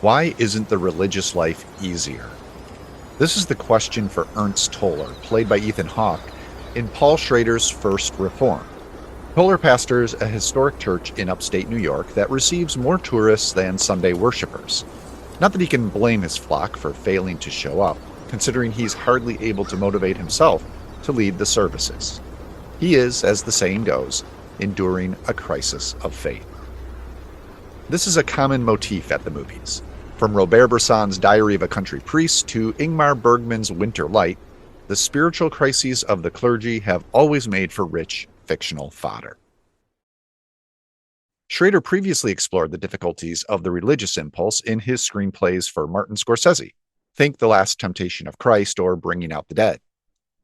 Why isn't the religious life easier? This is the question for Ernst Toller, played by Ethan Hawke, in Paul Schrader's First Reformed. Toller pastors a historic church in upstate New York that receives more tourists than Sunday worshipers. Not that he can blame his flock for failing to show up, considering he's hardly able to motivate himself to lead the services. He is, as the saying goes, enduring a crisis of faith. This is a common motif at the movies. From Robert Bresson's Diary of a Country Priest to Ingmar Bergman's Winter Light, the spiritual crises of the clergy have always made for rich, fictional fodder. Schrader previously explored the difficulties of the religious impulse in his screenplays for Martin Scorsese. Think The Last Temptation of Christ or Bringing Out the Dead.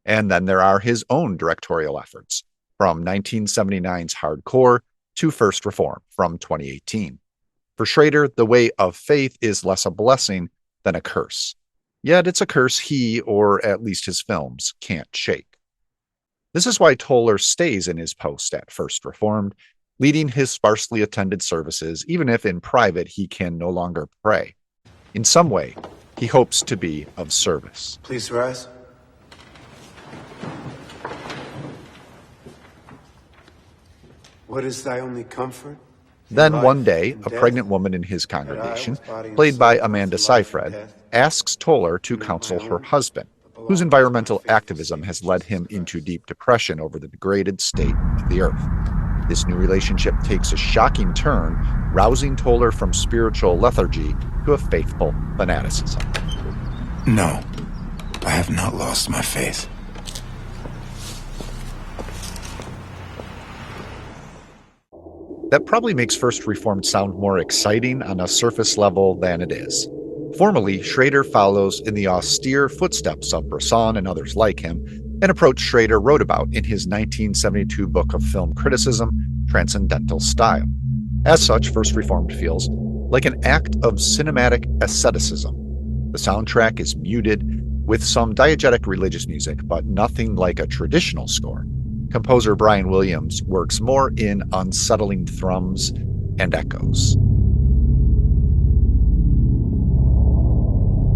And then there are his own directorial efforts, from 1979's Hardcore to First Reformed from 2018. For Schrader, the way of faith is less a blessing than a curse. Yet it's a curse he, or at least his films, can't shake. This is why Toller stays in his post at First Reformed, leading his sparsely attended services, even if in private he can no longer pray. In some way, he hopes to be of service. Please rise. What is thy only comfort? Then one day, a pregnant woman in his congregation, played by Amanda Seyfried, asks Toller to counsel her husband, whose environmental activism has led him into deep depression over the degraded state of the earth. This new relationship takes a shocking turn, rousing Toller from spiritual lethargy to a faithful fanaticism. No, I have not lost my faith. That probably makes First Reformed sound more exciting on a surface level than it is. Formally, Schrader follows in the austere footsteps of Bresson and others like him, an approach Schrader wrote about in his 1972 book of film criticism, Transcendental Style. As such, First Reformed feels like an act of cinematic asceticism. The soundtrack is muted, with some diegetic religious music, but nothing like a traditional score. Composer Brian Williams works more in unsettling thrums and echoes.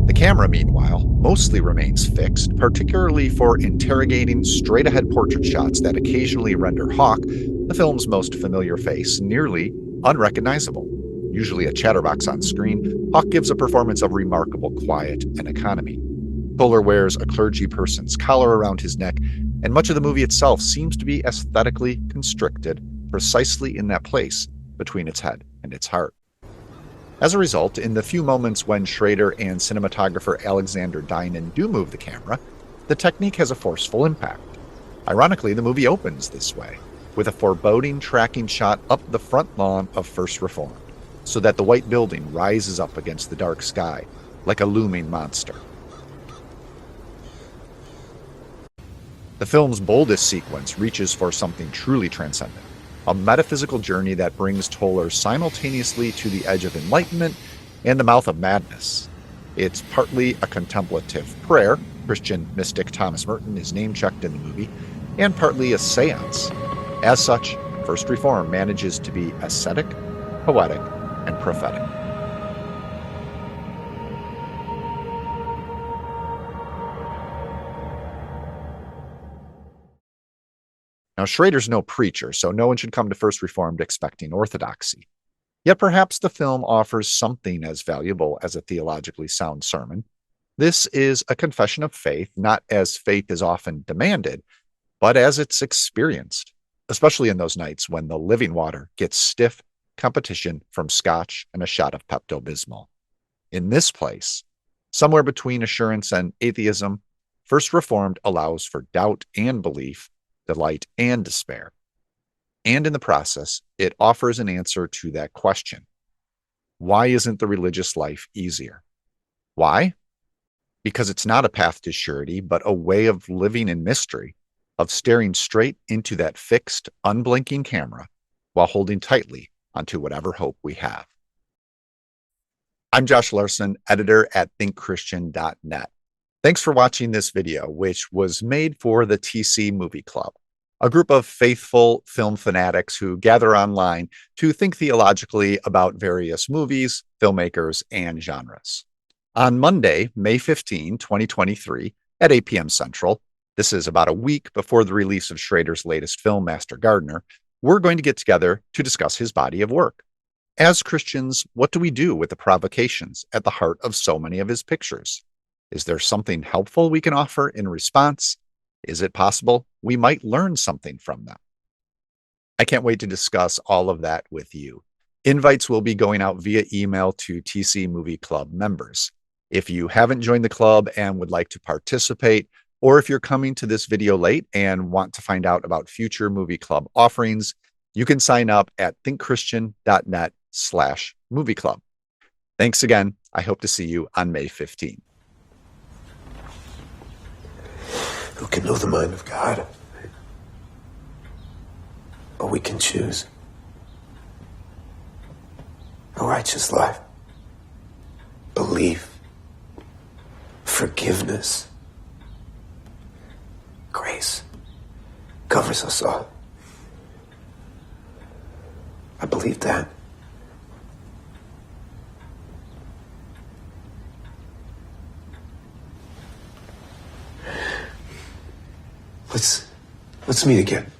The camera, meanwhile, mostly remains fixed, particularly for interrogating straight-ahead portrait shots that occasionally render Hawke, the film's most familiar face, nearly unrecognizable. Usually a chatterbox on screen, Hawke gives a performance of remarkable quiet and economy. Toller wears a clergy person's collar around his neck, and much of the movie itself seems to be aesthetically constricted precisely in that place between its head and its heart. As a result, in the few moments when Schrader and cinematographer Alexander Dynan do move the camera, the technique has a forceful impact. Ironically, the movie opens this way, with a foreboding tracking shot up the front lawn of First Reformed, so that the white building rises up against the dark sky like a looming monster. The film's boldest sequence reaches for something truly transcendent, a metaphysical journey that brings Toller simultaneously to the edge of enlightenment and the mouth of madness. It's partly a contemplative prayer, Christian mystic Thomas Merton is name-checked in the movie, and partly a seance. As such, First Reformed manages to be ascetic, poetic, and prophetic. Now, Schrader's no preacher, so no one should come to First Reformed expecting orthodoxy. Yet perhaps the film offers something as valuable as a theologically sound sermon. This is a confession of faith, not as faith is often demanded, but as it's experienced, especially in those nights when the living water gets stiff competition from scotch and a shot of Pepto-Bismol. In this place, somewhere between assurance and atheism, First Reformed allows for doubt and belief, delight and despair. And in the process, it offers an answer to that question. Why isn't the religious life easier? Why? Because it's not a path to surety, but a way of living in mystery, of staring straight into that fixed, unblinking camera while holding tightly onto whatever hope we have. I'm Josh Larsen, editor at thinkchristian.net. Thanks for watching this video, which was made for the TC Movie Club. a group of faithful film fanatics who gather online to think theologically about various movies, filmmakers, and genres. On Monday, May 15, 2023, at 8 p.m. Central, this is about a week before the release of Schrader's latest film, Master Gardener, we're going to get together to discuss his body of work. As Christians, what do we do with the provocations at the heart of so many of his pictures? Is there something helpful we can offer in response? Is it possible we might learn something from them? I can't wait to discuss all of that with you. Invites will be going out via email to TC Movie Club members. If you haven't joined the club and would like to participate, or if you're coming to this video late and want to find out about future movie club offerings, you can sign up at thinkchristian.net/movie club. Thanks again. I hope to see you on May 15. Who can know the mind of God? But we can choose a righteous life, belief, forgiveness, grace covers us all. I believe that. Let's meet again.